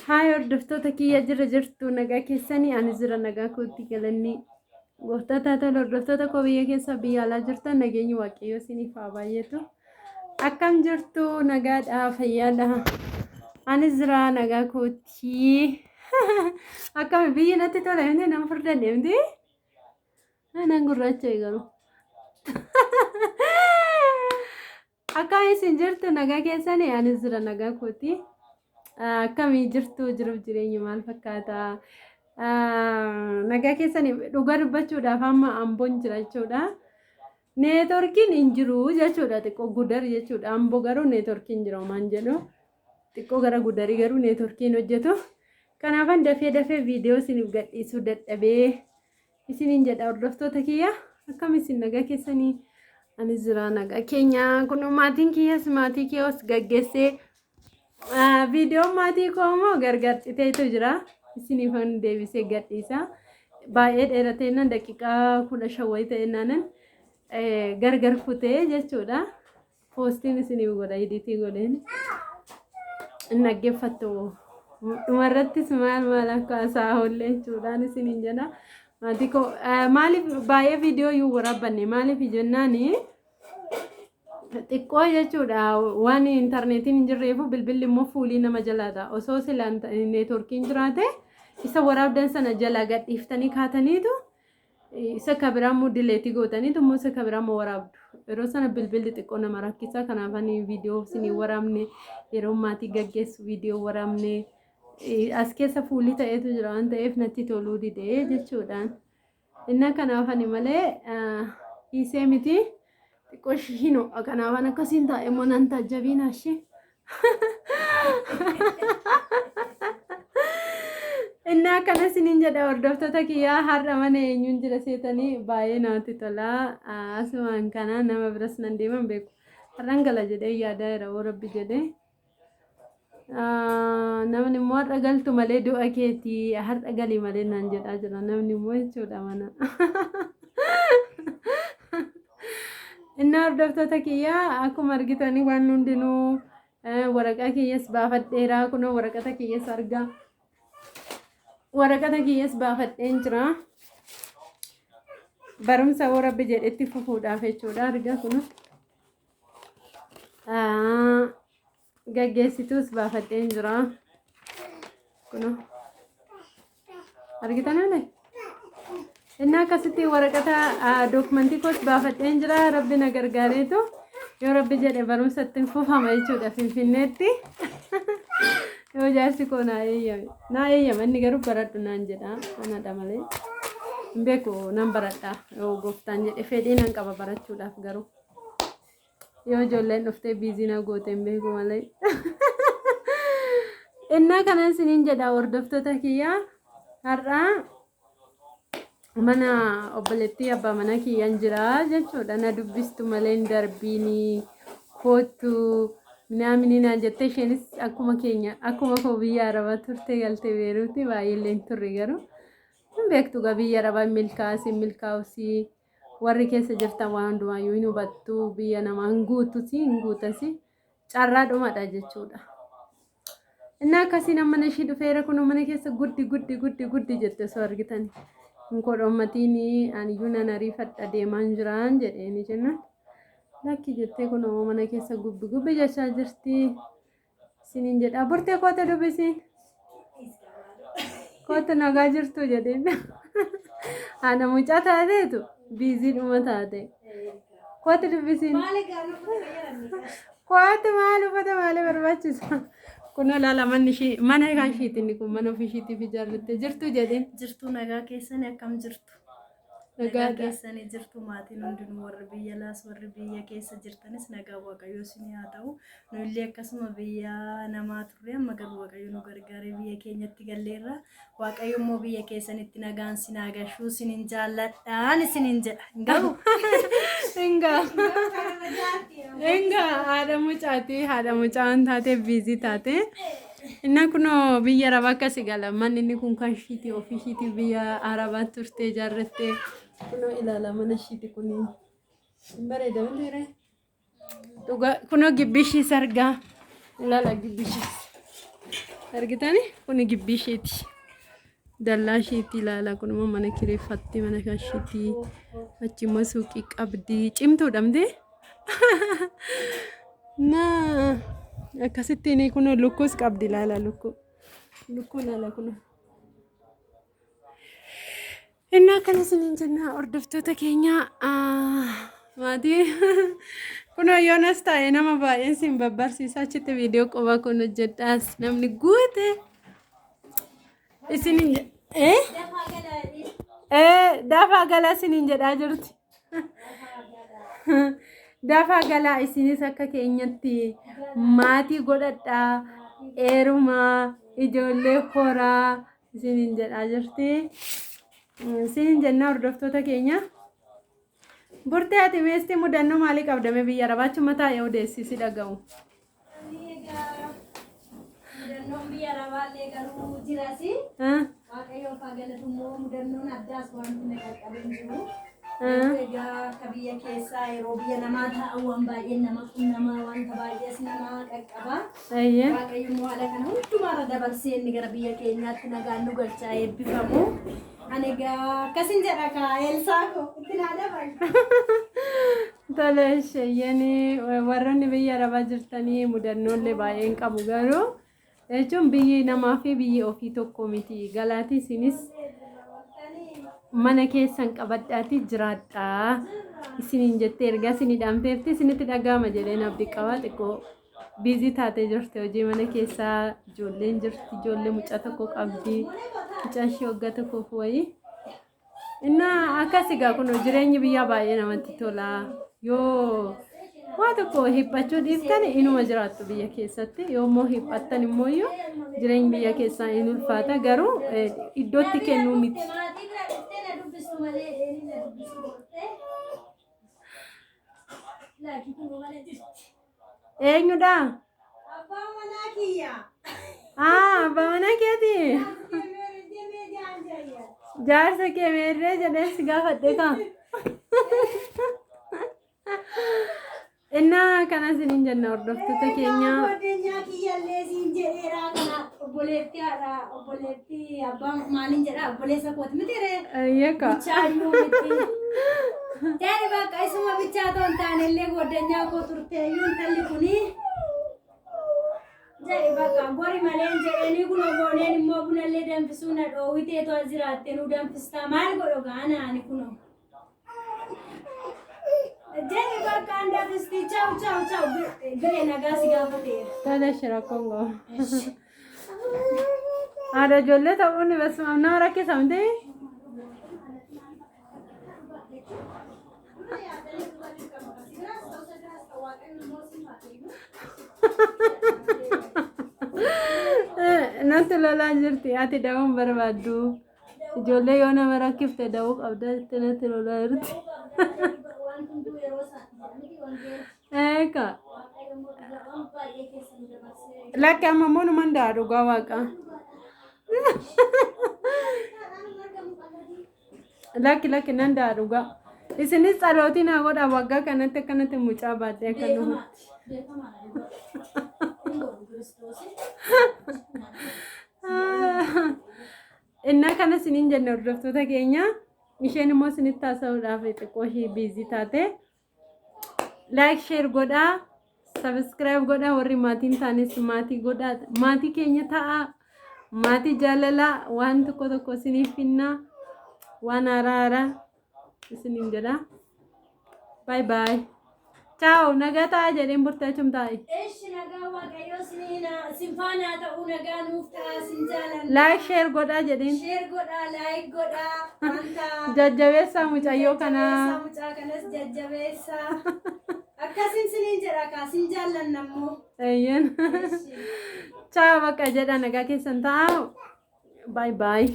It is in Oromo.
Haay hordoftoota kiyya jirtu nagaa keessanii ani jira nagaa kootti galanii gooftataa tole hordoftoota koo biyya keessa biyya alaa jirtan nageenyi waaqayyoo isiniif haa baay'atu. Akkam jirtu nagaadha fayyaadha. Ani jira nagaa kootti. Akkam biyyi natti tola miti nama furda deemti. Nan gurraacha eegalu. Akkam isin jirtu nagaa keessanii ani jira nagaa kootti. Akkami jirtu jiruuf jireenya maal fakkaata nagaa keessanii dhugaa dubbachuudhaaf amma amboon jira jechuudha. Neetworkiin hin jiru jechuudha xiqqoo gudar jechuudha. Amboo garuu neetworkiin jira maan jedhu xiqqoo gara gudarii garuu neetworkiin hojjetu. Kanaafan dafee viidiyoo isiniif gadhiisuu dadhabee isiniin jedha hordoftoota kiyya. Akkam isin nagaa keessanii ani jira nagaa keenya kun maatiin kiyyas maatii kiyyoos gaggeessee video maatii koomoo gargar citeetu jira isiniifan deebisee gadhiisa baay'ee dheerateena daqiiqaa 15 wayii ta'ennaanan gargar kutee jechuudha poostiin isiniif godha editii godheen naggeeffattu dhumarrattis maal akka haasaa oollee jechuudhaan isiniin jedha maatii koo maaliif baay'ee viidiyoo yuu waraabbanne maaliif jennaanii xiqqoo jechuudha waan intarneetiin hin jirreefu bilbilli immoo fuulii nama jalaadha osoo silaan neetworkiin jiraate isa waraabdan sana jalaa gadhiiftanii kaataniitu isa kabiraammoo dileetii gootaniitu immoo isa kabiraammoo waraabdu yeroo sana bilbilli xiqqoo nama rakkisa kanaafan viidiyoo isinii waraabne yeroo maatii gaggeessu viidiyoo waraabne as keessa fuulii ta'eetu jira waan ta'eef natti toluu didee jechuudhaan inna kanaafani malee hiisee miti Koshino akanaafan akkasiin taa'e immoo nan taajjabiina ishee. Inni akkana isiniin jedha hordoftoota kiyyaa har'a mana eenyuun jira seetanii baay'ee namatti tola. Asumaan kana nama biras nan deeman beeku. Har'aan gala jedhee yaadaa jira rabbi jedhee. Namni immoo har'a galtu malee du'a keetii har'a galii malee naan jedhaa jira namni immoo jechuudha mana. Inna hordoftoota kiyya akkuma argitanii waan hundinuu waraqaa kiyyas baafadheera kunoo waraqata kiyyas argaa waraqata kiyyas baafadheen jira barumsa rabbi jedhetti fufuudhaaf jechuudha argaa kunoo gaggeessituus baafadheen jira kunoo argitanii Inna akkasitti waraqata dokumentii koos baafadheen jira rabbi na gargaareetu yoo rabbi jedhe barumsatti fufama jechuudha finfinneetti yoo jaarsi koo naa eeyyame inni garuu baradhu naan jedha anadha malee hin beeku nan baradha yoo gooftaan jedhe fedhii nan qaba barachuudhaaf garuu yoo ijoolleen dhuftee biizii na goote hin beeku malee inna kanan isiniin jedha hordoftoota kiyyaa har'aa mana obboleettii abbaa mana kiyyaan jira jechuudha na dubbistu malee darbiini kootu naamni naan jettee isheenis akkuma keenya akkuma koo biyya arabaa turte galtee beeruuti baay'eelleen turre garuu hin beektu biyya arabaa milkaa'usi warri keessa jirtan waan hundumaayyuu hin hubattu biyya namaa hin guutusi carraa dhumadha jechuudha. Inni akkasiin mana ishii dhufeera kun mana keessa guddi jette osoo argitanii. Kodhommatiin aniyyuu nan ariifadha deemaan jiraan jedheeni jennaan lakki jettee kun mana keessa gubbi jechaa jirti isiniin jedha burtee koota dubbisiin koota nagaa jirtu jedheen haadha mucaa taateetu biizii dhuma taate koota dubbisiin koota maal uffata maalii barbaachisa Kuno lala mana kan shiitiin kun mana ofishiitiif ijaarrattee jirtu jedheen. Jirtu nagaa keessanii akkam jirtu? Nagaa keessanii jirtu maatiin hundinuu warri biyya laas warri biyya keessa jirtanis nagaa waaqayyoo isin haa ta'u. Nullee akkasuma biyya namaa turre amma garuu waaqayyo nu gargaaree biyya keenyatti galleerra. Waaqayyo immoo biyya keessanitti nagaan sin agashuu sinin jaalladhaan isinin jedha. Garuu Enga haadha mucaan taate biizii taate inna kuno biyya arabaa akkasi gala manni inni kun kan shiitii ofishiitii biyya arabaa turte ijaarratte kuno ilaala mana shiitii kun bareeda wanteere kuno gibbishii sargaa ilaala gibbishii argitani kun gibbii isheeti. Dallaa isheetti ilaala kun immoo mana kireeffatti mana kashiitti achi immoo suuqii qabdi cimtuudha miti. Naa akkasittiin kun lukkuus qabdi ilaala lukkuu ilaala kun. Innaa kana siniin jennaa hordoftoota keenya maatii kun yoonas taa'ee nama baay'een siin babbarsiisa achitti viidiyoo qophaa kun hojjedhaas namni guute isiniin dafaa galaa siniin jedhaa jirti. Dafaa galaa isinis akka keenyatti maatii godhadhaa eerumaa ijoollee horaa isiniin jedhaa jirti. Siin jennaa hordoftoota keenya burtee ati meestii mudannoo maalii qabdame biyya arabaachuu mataa yoo deessisi dhaga'u. Mudannoon biyya arabaallee garuu jirasi. Waaqayyoo faagalatumoo mudannoon addaas waan inni qaqqabeen jiru. Egaa akka biyya keessaa yeroo biyya namaa taa'uwwan baay'een nama qunnamaa wanta baay'ees nama qaqqaba. Waaqayyo immoo haala kana hundumaarra dabarsee inni gara biyya keenyaatti nagaan nu galchaa eebbifamu. Ani egaa akkasin jedha kaa Elsaako itti naa dabal. Tole sheeyyeeni warroonni biyya arabaa jirtanii mudannoollee baay'een qabu garuu jechuun biyyi namaa fi biyyi ofii tokko miti galaatii isinis mana keessan qabadhaati jiraadhaa isiniin jettee ergaa isinii dhaamteefti isinitti dhaga'ama jedheen abdii qabaa xiqqoo biizii taatee jirti hojii mana keessaa ijoolleen jirti ijoollee mucaa tokko qabdi mucaan ishee waggaa tokkoof wayii innaa akkas egaa kun jireenyi biyyaa baay'ee namatti tola yoo waa tokko hiphachuu dhiiftan inuma jiraattu biyya keessatti yoommoo hiphattan immoo jireenyi biyya keessaa in ulfaata garuu iddootti kennuu miti. Eenyudha? Abbaa manaa kiyya. Abbaa manaa keeti? Jaarsa kee meerree jedhee si gaafadhe kaa? Innaa kana siniin jenna hordoftoota keenya. Godeenyaa kiyyallee siin jedheeraa kana obboleetti haadha obboleetti abbaa maaliin jedha obboleessa kooti miti ree. Eeyyaka. Bichaayyuu miti. Jaani bakka isuma bichaa ta'u hin taanellee godeenyaa koo turteeyyuu intalli kuni. Jedhi bakka gori maleen jedhanii kun obooneen immoo bunallee danfisuu na dhoowwitee to'a jiraattee nu danfistaa maal godhu gaana ani kunoo. Jadi bakal anda mesti ciao gaya nagasi gafateera. Tole shira Kongo. Ada ijoollee ta'uun basuma nama rakkisamte. Nanti lolaa jirti ati da'uun barbaaddu. Ijoollee yoo nama rakkifte da'uu qabda jettee natti lolaa jirti. Eka. Lakki amma immoo numan daadhu dhugaa waaqa. Lakki nan daadhu dhugaa. Isinis dhalootii naa godha waggaa kanatti akkanatti mucaa baadhee akka nuhu. Innaa kana siniin jenne hordoftoota keenya. Isheen immoo isinitti haasa'uudhaaf xiqqoo ishee biizii taate. Like share godhaa subscribe godhaa warri maatiin taanes maatii godhaa maatii keenya ta'a maatii jaalalaa waan tokko tokko isiniif finna waan haaraa isiniin jedha bye bye ciao nagaa ta'a jedheen burtaachum taa'e. Eeshi nagaa waaqayyoo sinfaanaa ta'uu nagaa nuuf ta'a sin jaalanna. Like share godhaa jedheen. Share godhaa like godhaa wanta. Jajjabeessaa mucayyoo kanaa. Mucaa kanas jajjabeessaa. Akkasin siniin jedha kaasin jaallannammoo. Eeyyan. Ciao bakka jedha nagaa keessan ta'a. Bye bye.